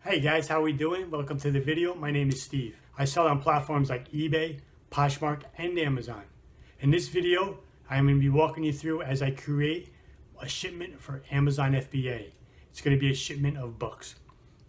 Hey guys, how are we doing? Welcome to the video. My name is Steve. I sell on platforms like eBay, Poshmark, and Amazon. In this video, I'm going to be walking you through as I create a shipment for Amazon FBA. It's going to be a shipment of books.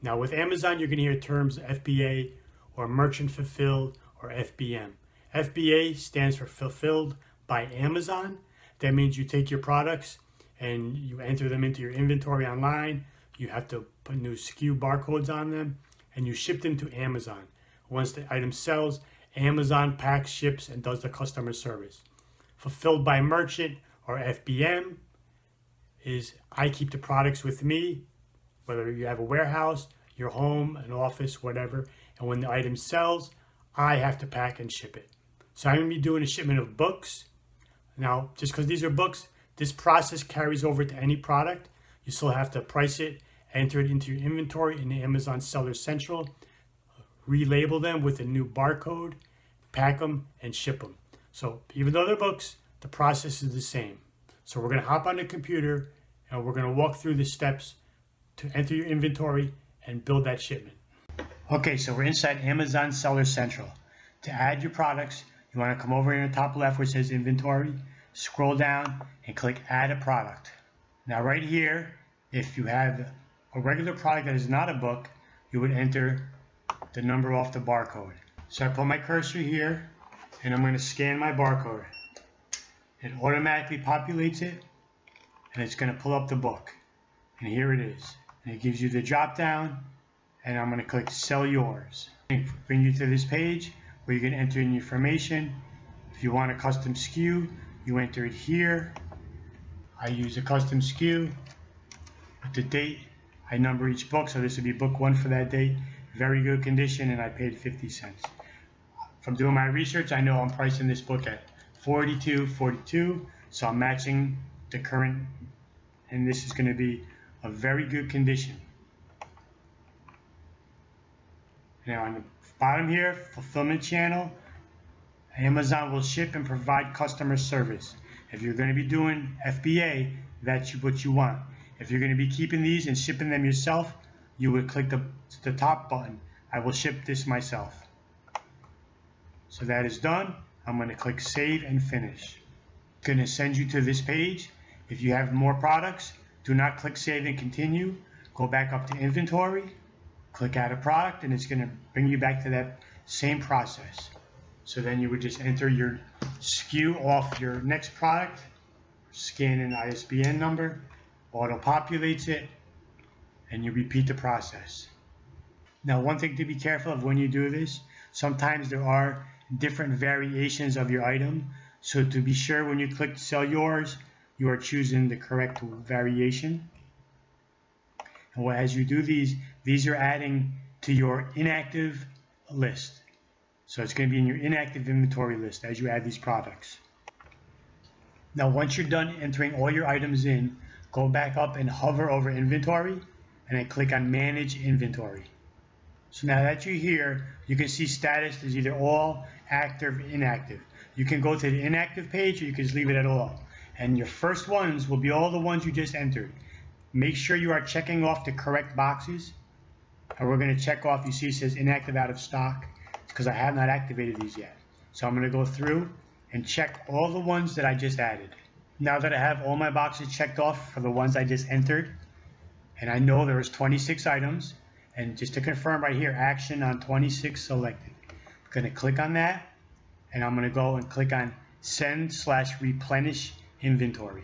Now with Amazon, you're going to hear terms FBA or Merchant Fulfilled or FBM. FBA stands for Fulfilled by Amazon. That means you take your products and you enter them into your inventory online. You have to put new SKU barcodes on them and you ship them to Amazon. Once the item sells, Amazon packs, ships, and does the customer service. Fulfilled by Merchant or FBM is I keep the products with me, whether you have a warehouse, your home, an office, whatever, and when the item sells, I have to pack and ship it. So I'm going to be doing a shipment of books. Now, just because these are books, this process carries over to any product. You still have to price it, enter it into your inventory in the Amazon Seller Central, relabel them with a new barcode, pack them, and ship them. So even though they're books, the process is the same. So we're going to hop on the computer and we're going to walk through the steps to enter your inventory and build that shipment. Okay, so we're inside Amazon Seller Central. To add your products, you want to come over in the top left where it says inventory, scroll down and click add a product. Now right here, if you have a regular product that is not a book, you would enter the number off the barcode. So I put my cursor here and I'm going to scan my barcode. It automatically populates it and it's going to pull up the book. And here it is. And it gives you the drop down and I'm going to click sell yours. And bring you to this page where you can enter in your information. If you want a custom SKU, you enter it here. I use a custom SKU. With the date, I number each book, so this would be book 1 for that date. Very good condition, and I paid 50 cents. From doing my research, I know I'm pricing this book at $42.42, so I'm matching the current, and this is going to be a very good condition. Now on the bottom here, fulfillment channel, Amazon will ship and provide customer service. If you're going to be doing FBA, that's what you want. If you're going to be keeping these and shipping them yourself, you would click the top button. I will ship this myself. So that is done. I'm going to click save and finish. It's going to send you to this page. If you have more products, do not click save and continue. Go back up to inventory, click add a product, and it's going to bring you back to that same process. So then you would just enter your SKU off your next product, scan an ISBN number, auto-populates it, and you repeat the process. Now, one thing to be careful of when you do this, sometimes there are different variations of your item. So to be sure when you click sell yours, you are choosing the correct variation. And as you do these are adding to your inactive list. So it's going to be in your inactive inventory list as you add these products. Now once you're done entering all your items in, go back up and hover over inventory and then click on manage inventory. So now that you're here, you can see status is either all, active, inactive. You can go to the inactive page or you can just leave it at all. And your first ones will be all the ones you just entered. Make sure you are checking off the correct boxes. And we're going to check off, you see it says inactive out of stock, because I have not activated these yet. So I'm going to go through and check all the ones that I just added. Now that I have all my boxes checked off for the ones I just entered, and I know there was 26 items, and just to confirm right here, action on 26 selected. I'm going to click on that, and I'm going to go and click on send/replenish inventory.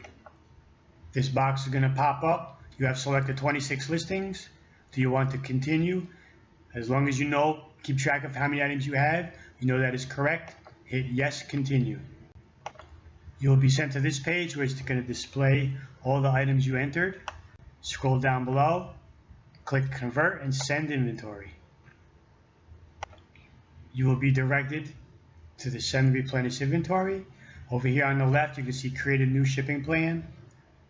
This box is going to pop up. You have selected 26 listings. Do you want to continue? As long as you know, keep track of how many items you have, you know that is correct, hit yes, continue. You'll be sent to this page where it's going to display all the items you entered. Scroll down below, click convert and send inventory. You will be directed to the send replenish inventory. Over here on the left, you can see create a new shipping plan.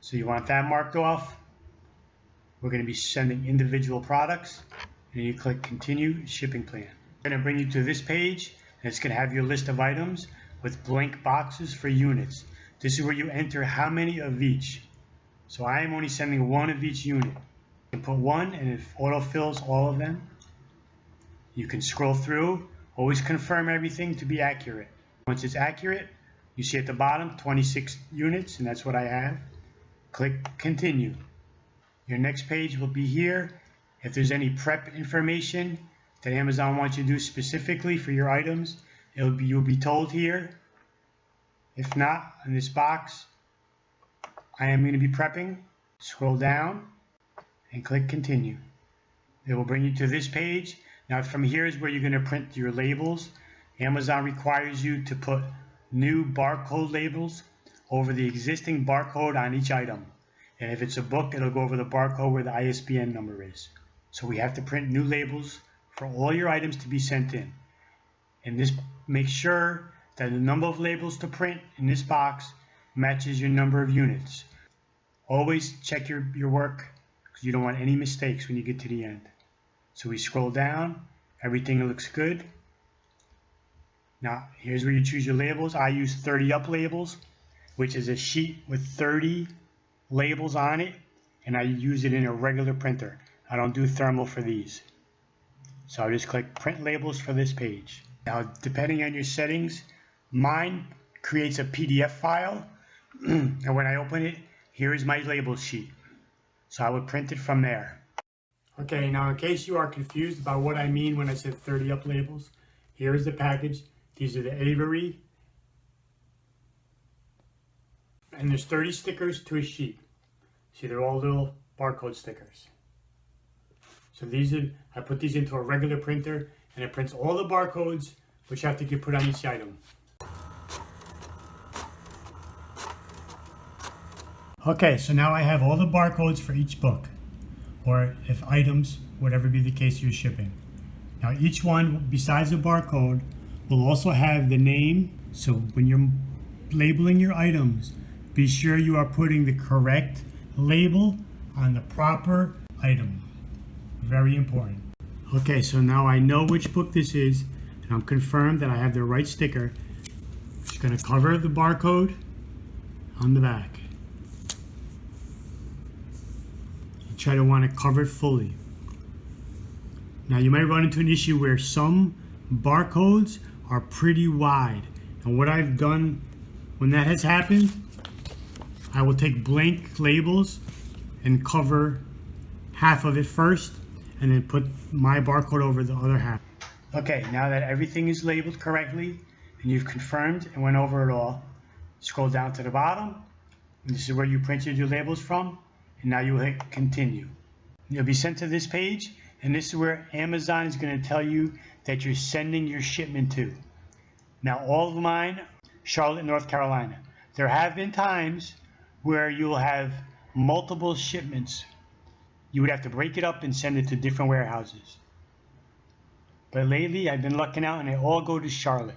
So you want that marked off. We're going to be sending individual products. And you click continue shipping plan. It's going to bring you to this page and it's going to have your list of items with blank boxes for units. This is where you enter how many of each. So I am only sending one of each unit. You can put one, and it autofills all of them. You can scroll through, always confirm everything to be accurate. Once it's accurate, you see at the bottom 26 units, and that's what I have. Click continue. Your next page will be here. If there's any prep information that Amazon wants you to do specifically for your items, you'll be told here. If not, in this box, I am going to be prepping. Scroll down and click continue. It will bring you to this page. Now from here is where you're going to print your labels. Amazon requires you to put new barcode labels over the existing barcode on each item. And if it's a book, it'll go over the barcode where the ISBN number is. So we have to print new labels for all your items to be sent in. And this makes sure that the number of labels to print in this box matches your number of units. Always check your work, because you don't want any mistakes when you get to the end. So we scroll down, everything looks good. Now here's where you choose your labels. I use 30 up labels, which is a sheet with 30 labels on it, and I use it in a regular printer. I don't do thermal for these. So I'll just click print labels for this page. Now depending on your settings, mine creates a PDF file, and when I open it, here is my label sheet. So I would print it from there. Okay, now in case you are confused about what I mean when I said 30 up labels, here is the package. These are the Avery, and there's 30 stickers to a sheet. See, they're all little barcode stickers. So I put these into a regular printer, and it prints all the barcodes which have to get put on each item. Okay, so now I have all the barcodes for each book, or if items, whatever be the case you're shipping. Now each one, besides the barcode, will also have the name. So when you're labeling your items, be sure you are putting the correct label on the proper item. Very important. Okay, so now I know which book this is, and I'm confirmed that I have the right sticker. Just going to cover the barcode on the back. You try to want to cover it fully. Now you might run into an issue where some barcodes are pretty wide, and what I've done when that has happened, I will take blank labels and cover half of it first, and then put my barcode over the other half. Okay, now that everything is labeled correctly and you've confirmed and went over it all, scroll down to the bottom, and this is where you printed your labels from, and now you will hit continue. You'll be sent to this page, and this is where Amazon is going to tell you that you're sending your shipment to. Now all of mine, Charlotte, North Carolina. There have been times where you'll have multiple shipments. You would have to break it up and send it to different warehouses. But lately I've been lucking out and they all go to Charlotte.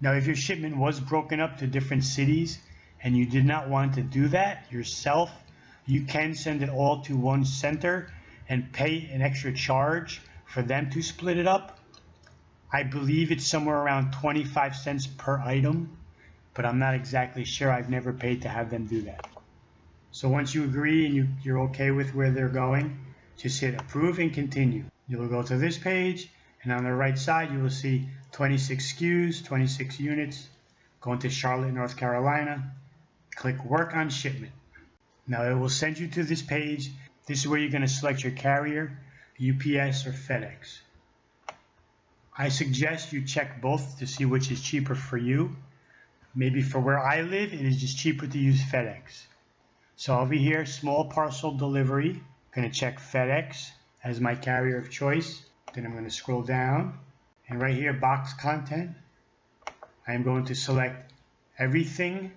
Now if your shipment was broken up to different cities and you did not want to do that yourself, you can send it all to one center and pay an extra charge for them to split it up. I believe it's somewhere around 25 cents per item, but I'm not exactly sure. I've never paid to have them do that. So once you agree and you're okay with where they're going, just hit approve and continue. You'll go to this page, and on the right side you will see 26 SKUs, 26 units, going to Charlotte, North Carolina. Click work on shipment. Now it will send you to this page. This is where you're going to select your carrier, UPS or FedEx. I suggest you check both to see which is cheaper for you. Maybe for where I live, it is just cheaper to use FedEx. So over here, small parcel delivery, I'm going to check FedEx as my carrier of choice. Then I'm going to scroll down, and right here, box content, I am going to select everything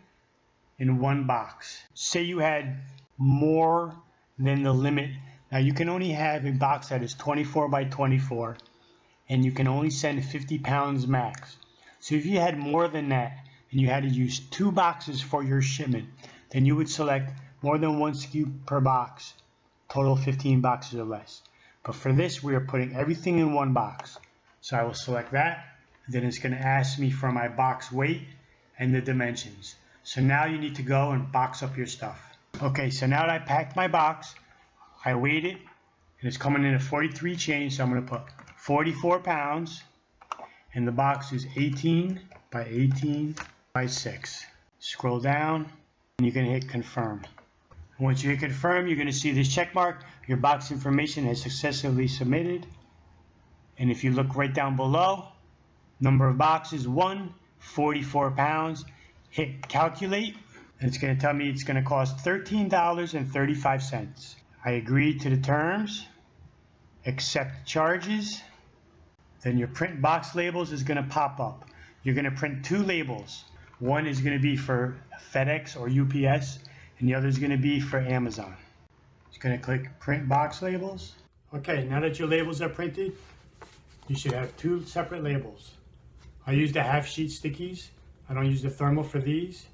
in one box. Say you had more than the limit. Now you can only have a box that is 24 by 24, and you can only send 50 pounds max. So if you had more than that, and you had to use 2 boxes for your shipment, then you would select more than 1 SKU per box, total 15 boxes or less. But for this, we are putting everything in one box. So I will select that, and then it's going to ask me for my box weight and the dimensions. So now you need to go and box up your stuff. Okay, so now that I packed my box, I weighed it, and it's coming in at 43 change, so I'm going to put 44 pounds, and the box is 18 by 18 by 6. Scroll down, and you're going to hit confirm. Once you hit confirm, you're going to see this check mark. Your box information has successfully submitted. And if you look right down below, number of boxes 1, 44 pounds. Hit calculate, and it's going to tell me it's going to cost $13.35. I agree to the terms, accept charges. Then your print box labels is going to pop up. You're going to print 2 labels. One is going to be for FedEx or UPS, and the other is going to be for Amazon. Just going to click print box labels. Okay, now that your labels are printed, you should have 2 separate labels. I use the half sheet stickies. I don't use the thermal for these.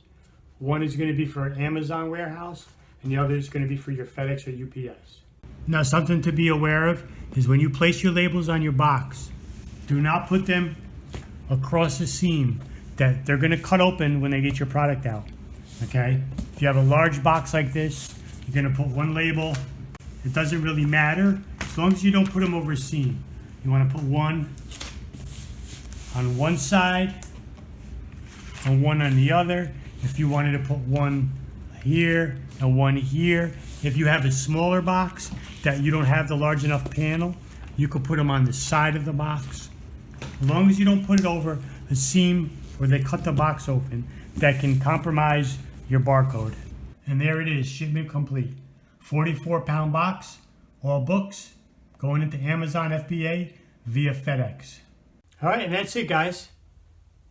One is going to be for an Amazon warehouse, and the other is going to be for your FedEx or UPS. Now, something to be aware of is when you place your labels on your box, do not put them across the seam that they're going to cut open when they get your product out. Okay? If you have a large box like this, you're going to put one label. It doesn't really matter as long as you don't put them over a seam. You want to put one on one side and one on the other. If you wanted to put one here and one here, if you have a smaller box that you don't have the large enough panel, you could put them on the side of the box. As long as you don't put it over a seam where they cut the box open, that can compromise your barcode. And there it is, shipment complete. 44-pound box, all books, going into Amazon FBA via FedEx. All right, and that's it, guys.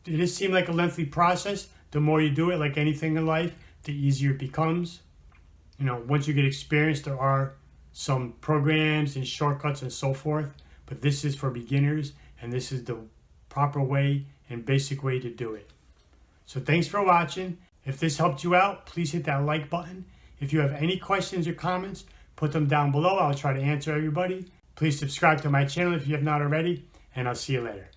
It does seem like a lengthy process. The more you do it, like anything in life, the easier it becomes. You know, once you get experience, there are some programs and shortcuts and so forth, but this is for beginners, and this is the proper way and basic way to do it. So thanks for watching. If this helped you out, please hit that like button. If you have any questions or comments, put them down below. I'll try to answer everybody. Please subscribe to my channel if you have not already, and I'll see you later.